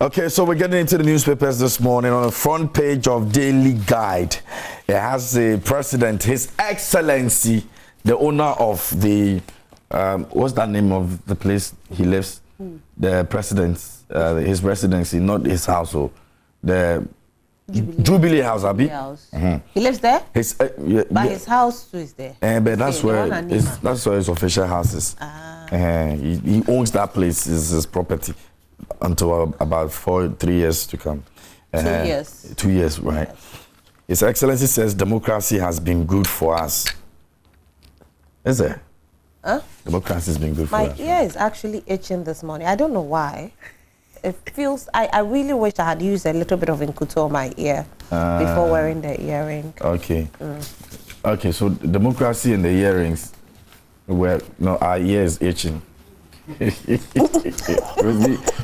Okay, so we're getting into the newspapers this morning. On the front page of Daily Guide, it has the president, His Excellency, the owner of the, what's that name of the place he lives? The president's, his residency, not his household. The Jubilee House, Abi. He lives there? His, but his house too is there. But that's where his official house is. He owns that place, is his property, until about 3 years to come. 2 years. 2 years, right. Yes. His Excellency says democracy has been good for us. Is it? Huh? Democracy has been good for us. My ear is actually itching this morning. I don't know why. It feels, I really wish I had used a little bit of Nkuto on my ear before wearing the earring. Okay. Okay, so democracy and the earrings, our ear is itching.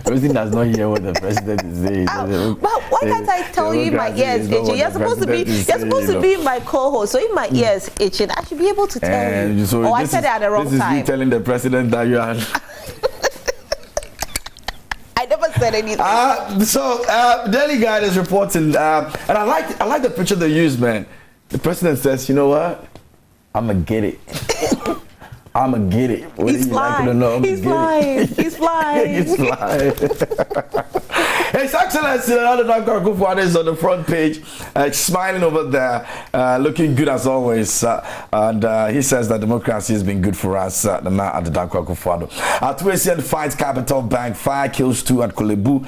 Rosie does not hear what the president is saying. But why can't I tell you my ear is itching? You're supposed to be my co-host. So if my ear is itching, I should be able to tell you. So I said it at the wrong time. This is you telling the president that you are. I never said anything. Daily Guide is reporting, and I like the picture they used, man. The president says, you know what? I'ma get it. I'ma get it. He's flying. He's flying. He's flying. He's flying. His Excellency Akufo-Addo is on the front page, smiling over there, looking good as always. And he says that democracy has been good for us. Akufo-Addo. Tuesian fights Capital Bank, fire kills 2 at Kolebu.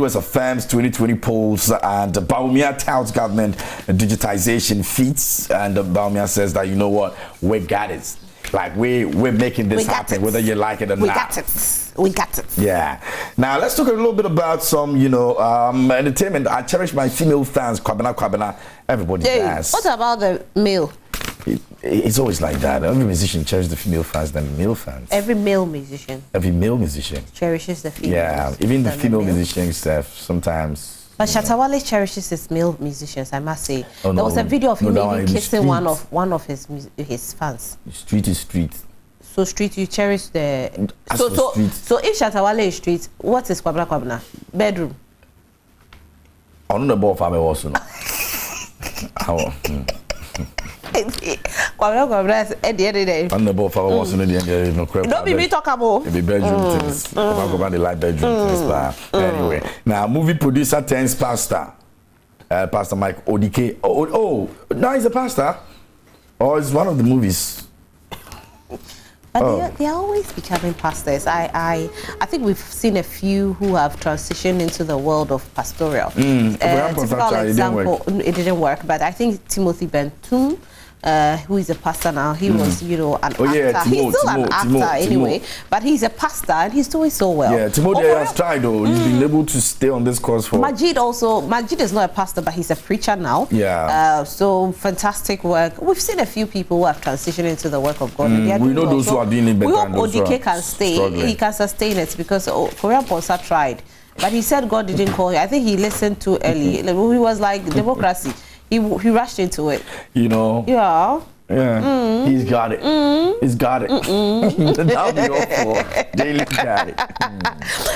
US affirms 2020 polls, and Bawumia tells government digitization feats. And Bawumia says that, you know what, we got it. Like we're making this happen, whether you like it or not. We got it. We got it. Yeah. Now let's talk a little bit about some, entertainment. I cherish my female fans. Kwabena. Everybody does. What about the male? It's always like that. Every musician cherishes the female fans than the male fans. Every male musician. Every male musician cherishes the female. Yeah. Even the female musicians sometimes. But Shatawale cherishes his male musicians, I must say. There was a video of him even kissing one of his fans. Street is street. So street, you cherish the. So if Shatawale is street, what is Kwabena? Bedroom. I don't know about family also. Kwabena at the end of the day. I don't know about family also. Don't be me talk about. The bedroom things. They like bedroom things. Anyway, now movie producer turns pastor. Pastor Mike Odike. Oh, now he's a pastor. Or it's one of the movies. But they are always becoming pastors. I think we've seen a few who have transitioned into the world of pastoral. Typical example, it didn't work, but I think Timothy Benton, who is a pastor now, he was, an actor. Yeah, he's still an actor anyway, but he's a pastor and he's doing so well. Yeah, Timothy has tried though. He's been able to stay on this course for. Majid is not a pastor, but he's a preacher now. Yeah. So fantastic work. We've seen a few people who have transitioned into the work of God. We know those who are doing it better. We hope Odike can stay. Struggling. He can sustain it because Korean Ponsa tried, but he said God didn't call him. I think he listened too early. He was like democracy. He rushed into it. Yeah. Yeah. He's got it. He's got it. That'll be all for Daily Guide.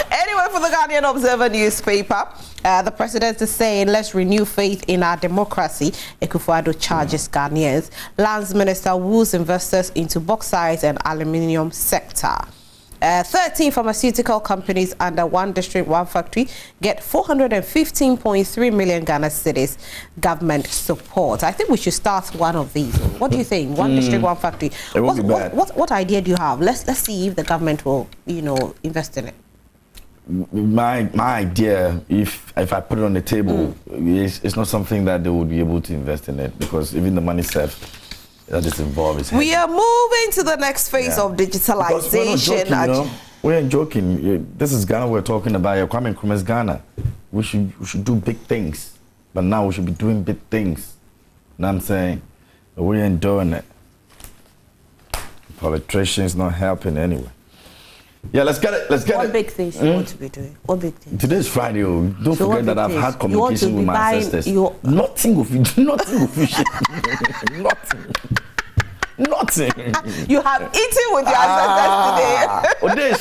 Anyway, for the Guardian Observer newspaper, the president is saying, let's renew faith in our democracy. Akufo-Addo charges Ghanaians. Lands Minister woos investors into bauxite and aluminium sector. 13 pharmaceutical companies under one district, one factory get 415.3 million Ghana cedis government support. I think we should start one of these. What do you think? One district, one factory. What idea do you have? Let's see if the government will, invest in it. My idea, if I put it on the table, it's not something that they would be able to invest in it, because even the money itself that is involved. We are moving to the next phase of digitalization. We ain't joking. This is Ghana we're talking about. Kwame Nkrumah's Ghana. We should do big things, but now we should be doing big things. You know what I'm saying? But we ain't doing it. Politicians not helping anyway. Yeah, let's get it. What big things you want to be doing? What big things? Today's Friday. Don't forget that I've had communication with my ancestors. Nothing of you. Nothing of you. Nothing. Nothing. You have eaten with your ancestors today.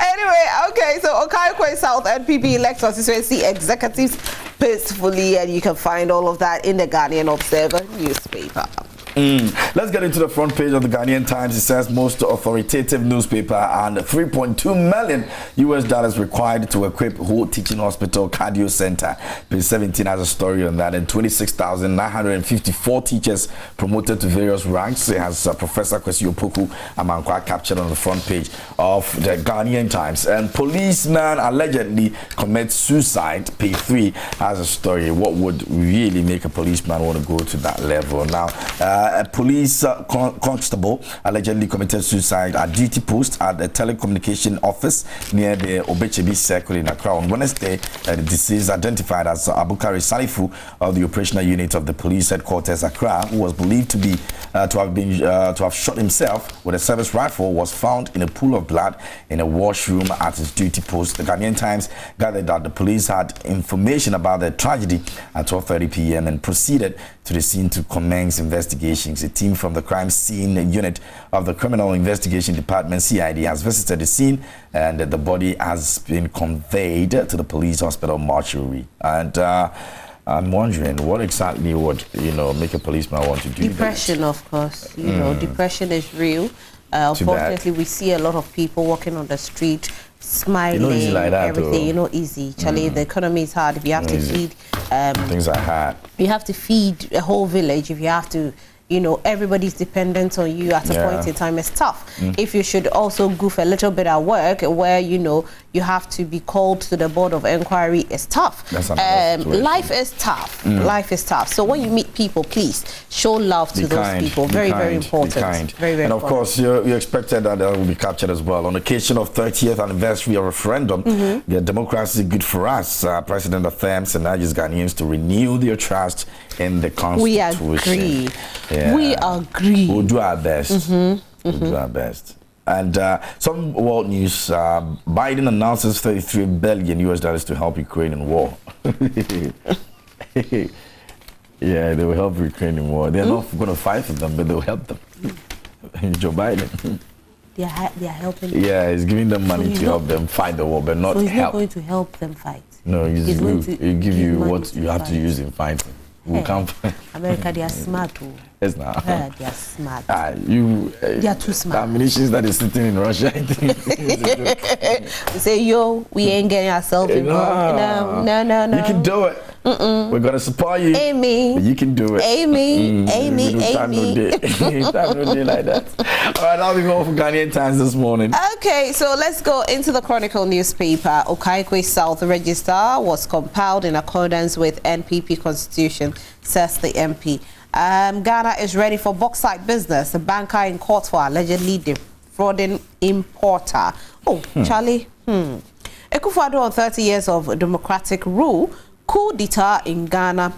Anyway, okay, so Okaikwe South NPP elect constituency executives peacefully, and you can find all of that in the Ghanaian Observer newspaper. Let's get into the front page of the Ghanaian Times. It says most authoritative newspaper and $3.2 million required to equip whole teaching hospital cardio center. Page 17 has a story on that. And 26,954 teachers promoted to various ranks. It has Professor Kwesi Opoku Amankwa captured on the front page of the Ghanaian Times. And policeman allegedly commits suicide. Page 3 has a story. What would really make a policeman want to go to that level? Now, a police constable allegedly committed suicide at duty post at the telecommunication office near the Obechebi Circle in Accra on Wednesday. The deceased, identified as Abukari Salifu of the operational unit of the police headquarters Accra, who was believed to have shot himself with a service rifle, was found in a pool of blood in a washroom at his duty post. The Ghanaian Times gathered that the police had information about the tragedy at 12:30 p.m. and proceeded to the scene to commence investigations. A team from the crime scene unit of the Criminal Investigation Department, CID, has visited the scene, and the body has been conveyed to the police hospital mortuary. And I'm wondering what exactly would make a policeman want to do. Depression, of course. You know, depression is real. Unfortunately, we see a lot of people walking on the street smiling, like that, everything, easy. Charlie, the economy is hard. If you have to feed, things are hard. You have to feed a whole village. If you have to, everybody's dependent on you at a point in time. It's tough. If you should also goof a little bit at work, where you have to be called to the board of inquiry, it's tough. Life is tough. Life is tough. So when you meet people, please show love to those people. Very, very important. Very, very and of course, you expected that will be captured as well. On occasion of 30th anniversary of referendum, the democracy is good for us. President affirms and urges Ghanaians to renew their trust in the Constitution. We agree. We agree. We'll do our best. We'll do our best. And some world news, Biden announces $33 billion to help Ukraine in war. Yeah, they will help Ukraine in war. They're not going to fight for them, but they'll help them. Joe Biden. They are helping them. Yeah, he's giving them money to help them fight the war, but not help. So he's not going to help them fight. No, he'll give you what you have to use in fighting. We can't. America, they are smart too. Yes, now. They are smart. They are too smart. The ammunition that is sitting in Russia, I think. They say, yo, we ain't getting ourselves involved. No. You can do it. We're going to support you. Amy. You can do it. Amy. Time no day like that. All right, I'll be going for Ghanaian Times this morning. Okay, so let's go into the Chronicle newspaper. Okaikwe South Register was compiled in accordance with NPP Constitution, says the MP. Ghana is ready for bauxite business. The banker in court for allegedly defrauding importer. Charlie. Akufo-Addo on 30 years of democratic rule. Coup d'etat in Ghana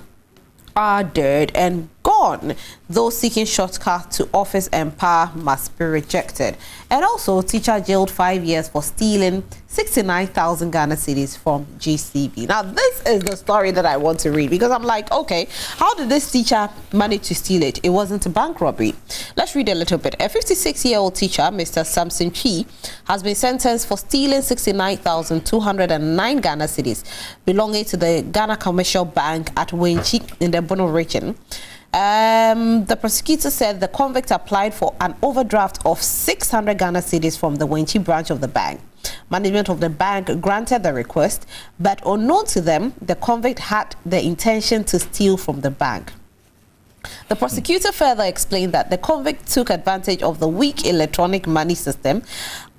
are dead and gone. Those seeking shortcut to office and power must be rejected. And also, teacher jailed 5 years for stealing 69,000 Ghana cedis from GCB. Now, this is the story that I want to read, because I'm like, okay, how did this teacher manage to steal it? It wasn't a bank robbery. Let's read a little bit. A 56-year-old teacher, Mr. Samson Chi, has been sentenced for stealing 69,209 Ghana cedis belonging to the Ghana Commercial Bank at Wenchi in the Bono region. The prosecutor said the convict applied for an overdraft of 600 Ghana cedis from the Wenchi branch of the bank. Management of the bank granted the request, but unknown to them, the convict had the intention to steal from the bank. The prosecutor further explained that the convict took advantage of the weak electronic money system,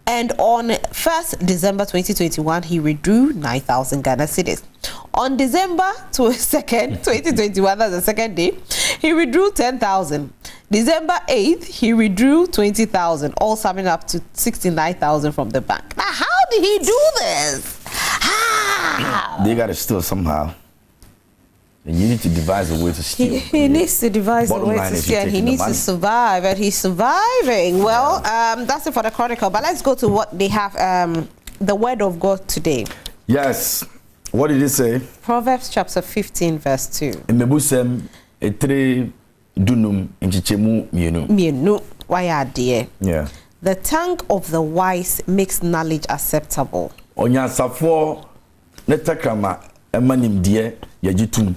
and on 1st December 2021, he withdrew 9,000 Ghana cedis. On December 2nd, 2021, that's the second day, he withdrew 10,000. December 8th, he withdrew 20,000, all summing up to 69,000 from the bank. Now, how did he do this? How? They got to steal somehow. And you need to devise a way to steal. He needs to devise a way to steal. He needs to survive, and he's surviving. Well, that's it for the Chronicle. But let's go to what they have, the word of God today. Yes. What did he say? Proverbs chapter 15 verse 2. Mebusem etre dunum inchichemu mienu. Mienu, why are dear? Yeah. The tongue of the wise makes knowledge acceptable. Onyansafo netakrama emanim die yajitum.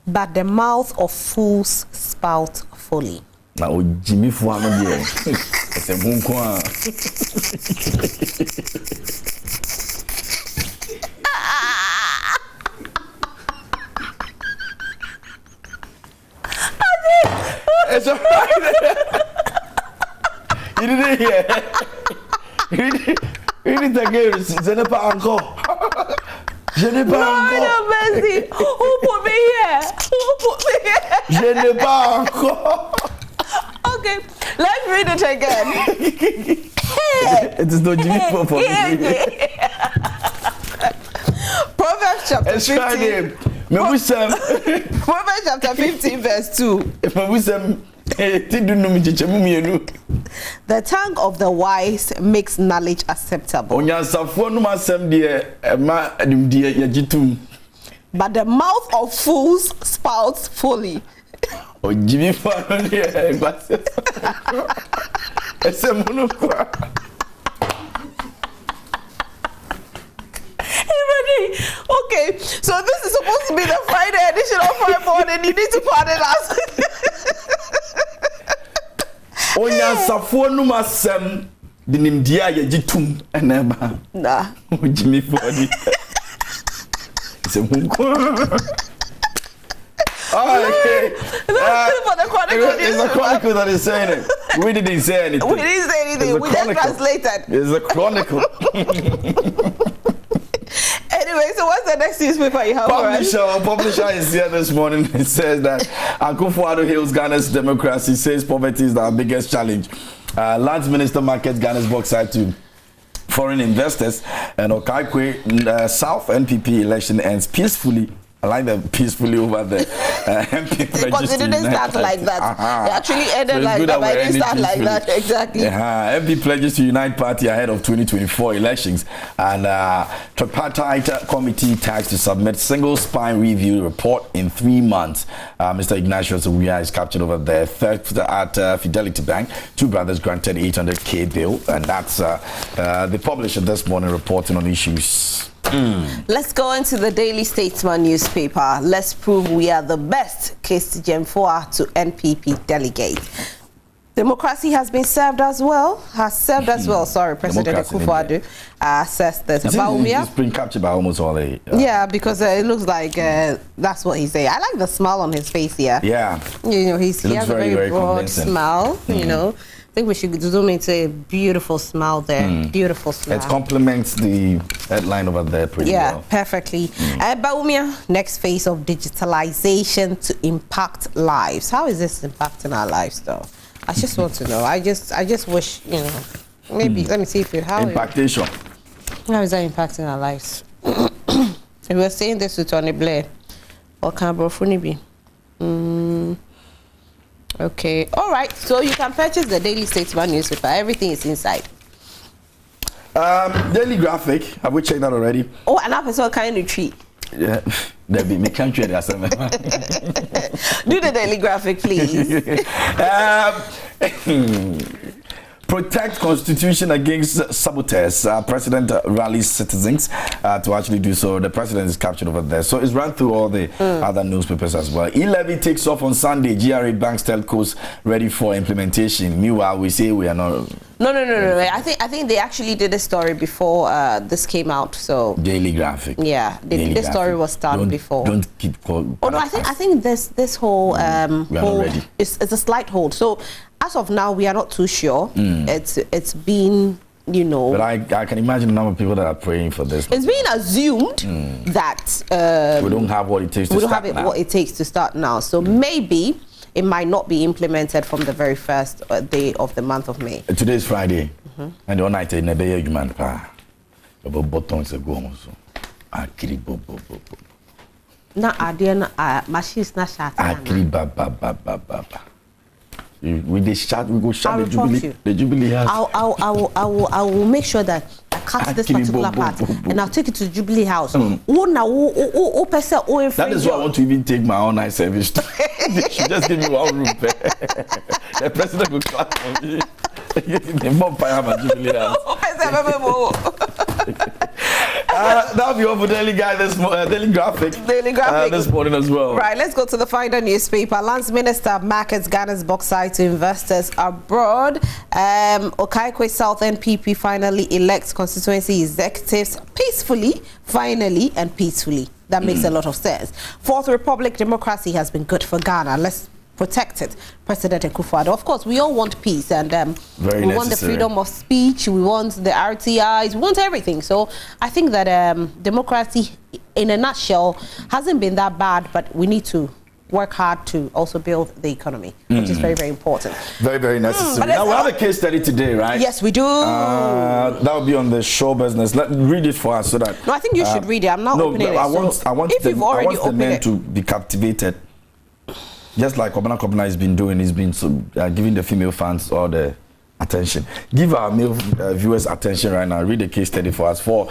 But the mouth of fools spout folly. Na ojimi fu ano die. Ese munko a. It's all right. You didn't hear. You didn't hear. Je n'ai pas encore. Je n'ai pas encore. No, mercy. Who put me here? Who put me here? Je n'ai pas encore. Okay, let's read it again. Hey. It is not Jimmy for me. Proverbs chapter 15. Proverbs chapter 15 verse 2. The tongue of the wise makes knowledge acceptable. But the mouth of fools spouts folly. Jimmy Okay, so this is supposed to be the Friday edition of Friday Morning. You need to pardon us. Onyansafo no masem de nimdia yagitum eneba. Nah. Jimmy Ford. It's a munko. Oh, okay. It's a chronicle that is saying it. We didn't say anything. We didn't say anything. We just translated. It's a chronicle. Anyway, so what's the next newspaper you have for us? Publisher is here this morning. It says that Akufo-Addo hails Ghana's democracy, says poverty is our biggest challenge. Lands Minister markets Ghana's bauxite to foreign investors, and Okaikwe South NPP election ends peacefully. I like that peacefully over there. MP because it didn't start like that. It actually ended like that, but it didn't start like that. Exactly. MP pledges to unite party ahead of 2024 elections, and tripartite committee tasked to submit single spine review report in 3 months. Mr. Ignatius Owia is captured over there. Theft at Fidelity Bank. 2 brothers granted 800K bail, and that's the publisher this morning reporting on issues. Let's go into the Daily Statesman newspaper. Let's prove we are the best. Case Jemfoa to NPP delegate. Democracy has been served as well. Sorry, President Akufo-Addo says that. It's been captured by almost all the. Yeah, because it looks like that's what he's saying. I like the smile on his face here. Yeah. You know, he has a very broad smile. You know. I think we should zoom into a beautiful smile there. Beautiful smile. It complements the headline over there pretty well. Yeah, perfectly. Baumia, next phase of digitalization to impact lives. How is this impacting our lives, though? I just want to know. I just wish, you know, maybe let me see if you how impactation. How is that impacting our lives? We were saying this to Tony Blair or Canberra Funibi. Okay, all right. So you can purchase the Daily Statesman newspaper. Everything is inside. Daily Graphic. Have we checked that already? Oh, an episode kind of treat. Yeah, there be me country. Do the Daily Graphic, please. Protect Constitution against saboteurs. President rallies citizens to actually do so. The president is captured over there. So it's run through all the other newspapers as well. E-levy takes off on Sunday. GRA banks telcos ready for implementation. Meanwhile, we say we are not. No. I think they actually did a story before this came out. So Daily Graphic. Yeah, this story was done before. Don't keep calling. Oh no, I think this whole hold is a slight hold. So as of now, we are not too sure. It's been, you know. But I can imagine the number of people that are praying for this. It's been assumed that we don't have what it takes to start now. What it takes to start now. So maybe it might not be implemented from the very first day of the month of May. Today is Friday, and all night in a day you man pa about buttons ago so. Akiri bo. Na adena machines na shot. Akiri ba. We go shot the Jubilee. The Jubilee has. I will make sure that cut this particular part and I'll take it to Jubilee House. That is why I want to even take my own night service. They should just give me 1 room. The president will clap for me. That'll be all for Daily Guy Daily Graphic this morning as well. Right, let's go to the final newspaper. Lands Minister markets Ghana's bauxite to investors abroad. Okaikwe South NPP finally elects constituency executives peacefully, finally and peacefully. That makes a lot of sense. Fourth Republic democracy has been good for Ghana. Let's protect it. President Akufo-Addo. Of course, we all want peace and we want the freedom of speech, we want the RTIs, we want everything. So I think that democracy, in a nutshell, hasn't been that bad, but we need to work hard to also build the economy, which is very, very important. Very, very necessary. Now, we have a case study today, right? Yes, we do. That will be on the show business. Read it for us so that... No, I think you should read it. I'm not opening it. I want the men to be captivated. Just like Kobana has been doing, he's been giving the female fans all the attention. Give our male viewers attention right now. Read the case study for us. For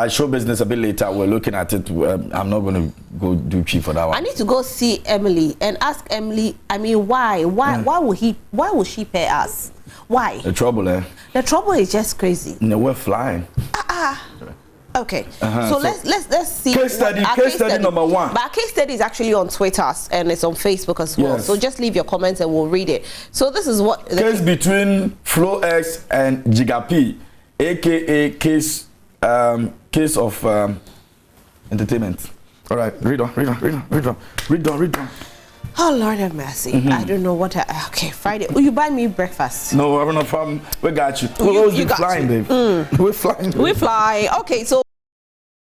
show business a bit later, we're looking at it. I'm not going to go do chief for that one. I need to go see Emily and ask Emily. I mean, why would she pay us? Why? The trouble, The trouble is just crazy. No, we're flying. Okay, so let's see. Case study number 1. But our case study is actually on Twitter and it's on Facebook as well. Yes. So just leave your comments and we'll read it. So this is what case between Flo X and Gigapi, aka case of entertainment. All right, read on. Oh Lord have mercy. I don't know what okay, Friday. Will you buy me breakfast? No, I have no problem. We got you. We're flying, babe. We're flying. We fly. Okay, so